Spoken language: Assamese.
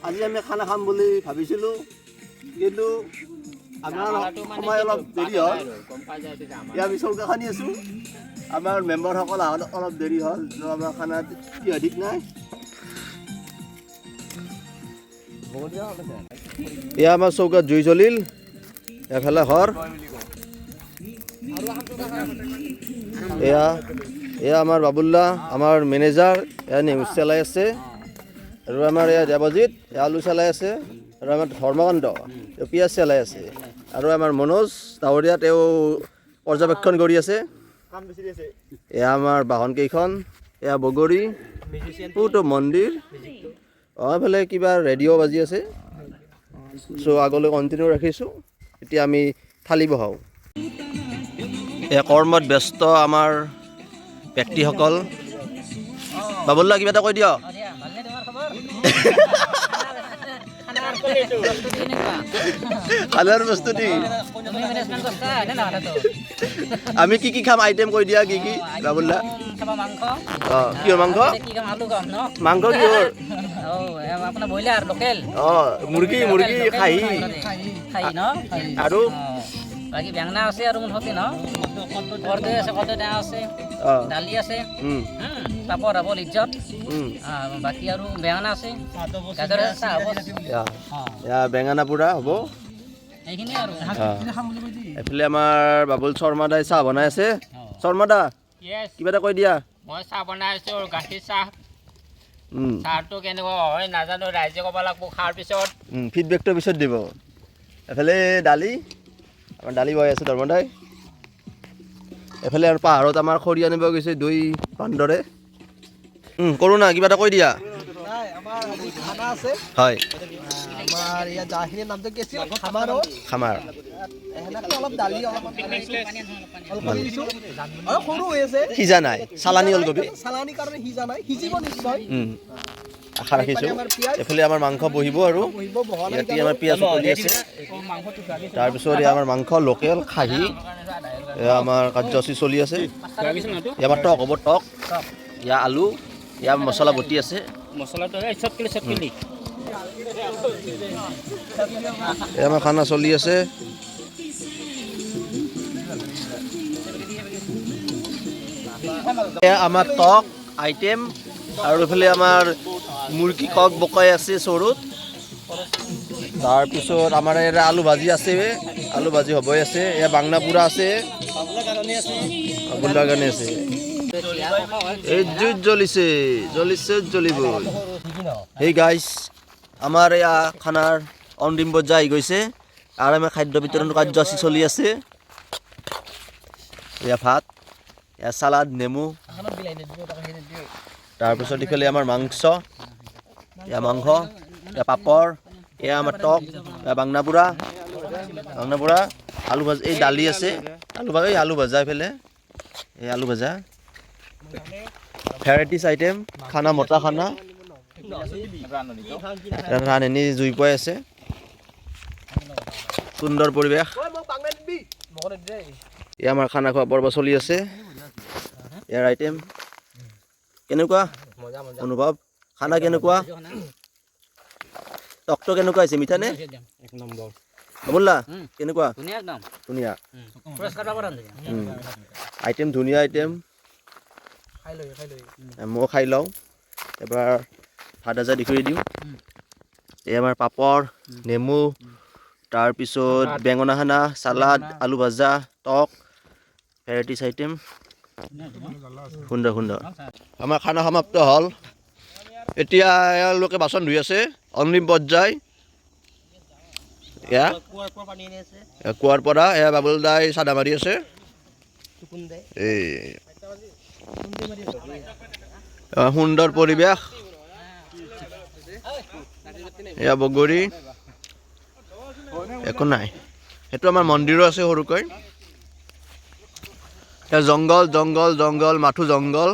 আজি আমি খানা খাম বুলি ভাবিছিলোঁ কিন্তু আমাৰ সময় অলপ দেৰি হ'ল এতিয়া আমি চৌকা খানি আছোঁ আমাৰ মেম্বাৰসকল অহাত অলপ দেৰি হ'ল আমাৰ খানাত কি ঠিক নাই এয়া আমাৰ চৌকাত জুই জ্বলিল এফালে ঘৰ এয়া আমাৰ বাবুল্লা আমাৰ মেনেজাৰ এয়া নিউজ চলাই আছে আৰু আমাৰ এয়া দেৱজিৎ এয়া আলু চলাই আছে আৰু আমাৰ ধৰ্মকান্ত পিঁয়াজ চলাই আছে আৰু আমাৰ মনোজ ডাৱৰীয়া তেওঁ পৰ্যবেক্ষণ কৰি আছে এয়া আমাৰ বাহনকেইখন এয়া বগৰী পুটো মন্দিৰ এইফালে কিবা ৰেডিঅ' বাজি আছে চ' আগলৈ কণ্টিনিউ ৰাখিছোঁ এতিয়া আমি থালি বহাওঁ এয়া কৰ্মত ব্যস্ত আমাৰ ব্যক্তিসকল বাবুল্লা কিবা এটা কৈ দিয় খানাৰ প্ৰস্তুতি আমি কি খাম আইটেম কৈ দিয়া কি বাবুল্লা কিহৰ মাংস মাংস কিহৰ মুৰ্গী খাহী আৰু বাকি বেঙনা আছে আৰু মুঠতে ন কৰ্দৈ আছে কৰ্দৈ টেঙা আছে দালি আছে পাপৰ হ'ব ইজ্জত বাকি আৰু বেঙনা আছে গাজৰ আছে চাহ হ'ব বেঙেনা পোৰা হ'ব এইখিনি আৰু এইফালে আমাৰ বাবুল শৰ্মা দাই চাহ বনাই আছে শৰ্মা দা কিবা এটা কৈ দিয়া মই চাহ বনাই আছোঁ গাখীৰ চাহ চাহটো কেনেকুৱা হয় নাজানো ৰাইজে ক'ব লাগিব খোৱাৰ পিছত ফিডবেকটো পিছত দিব এফালে দালি আমাৰ দালি বহাই আছে ধৰ্মদাই এফালে আৰু পাহাৰত আমাৰ খৰি আনিব গৈছে দুই বান্দৰে কৰোণা কিবা এটা কৈ দিয়া আমাৰ আজি খানা আছে হয় আমাৰ ইয়াত জাহিনীৰ নামটো কি আছিল খামাৰ এনেকৈ অলপ দালি অলপ দিছোঁ আৰু সৰু হৈ আছে সিজা নাই চালানী ওলকবি চালানী কাৰণে সিজা নাই সিজিব নিশ্চয় আশা ৰাখিছোঁ এইফালে আমাৰ মাংস বহিব আৰু ইয়াতে আমাৰ পিঁয়াজ চলি আছে তাৰপিছত আমাৰ মাংস লোকেল খাহী এয়া আমাৰ কাৰ্যসূচী চলি আছে ইয়াৰ আমাৰ টক হ'ব টক ইয়াৰ আলু ইয়াৰ মছলা বটি আছে এয়া আমাৰ খানা চলি আছে এয়া আমাৰ টক আইটেম আৰু এইফালে আমাৰ মুৰ্গী কক বকাই আছে চৰুত তাৰপিছত আমাৰ ইয়াত আলু ভাজি আছে আলু ভাজি হ'বই আছে এয়া বাংনা পুৰা আছে বাবুল্লাৰ কাৰণে আছে এই জুইত জ্বলিব এই গাইজ আমাৰ এয়া খানাৰ অন্তিম পৰ্যায় আহি গৈছে আৰু আমাৰ খাদ্য বিতৰণ কাৰ্যসূচী চলি আছে এয়া ভাত এয়া চালাড নেমু তাৰপিছত ইফালে আমাৰ মাংস এয়া মাংস এয়া পাপৰ এয়া আমাৰ টক এয়া বাংনা পুৰা আলু ভাজা এই দালি আছে আলু ভাজা এইফালে এই আলু ভাজা ভেৰাইটিজ আইটেম খানা মতা খানা ৰান্ধনি জুই পুৱাই আছে সুন্দৰ পৰিৱেশ এয়া আমাৰ খানা খোৱা পৰ্ব চলি আছে ইয়াৰ আইটেম কেনেকুৱা অনুভৱ খানা কেনেকুৱা টকটো কেনেকুৱা হৈছে মিঠা নে বাবুল্লা কেনেকুৱা ধুনীয়া আইটেম ধুনীয়া আইটেম মই খাই লওঁ এবাৰ ভাত আজা দেখুৱাই দিওঁ এই আমাৰ পাপৰ নেমু তাৰপিছত বেঙেনা খানা চালাড আলু ভাজা টক ভেৰাইটিজ আইটেম সুন্দৰ আমাৰ খানা সমাপ্ত হ'ল এতিয়া এওঁলোকে বাচন ধুই আছে অন্তিম পৰ্যায় এয়া কুঁৱাৰ পৰা এয়া বাবুল দাই চাদা মাৰি আছে এই সুন্দৰ পৰিৱেশ এয়া বগৰী একো নাই সেইটো আমাৰ মন্দিৰো আছে সৰুকৈ এয়া জংগল মাথো জংগল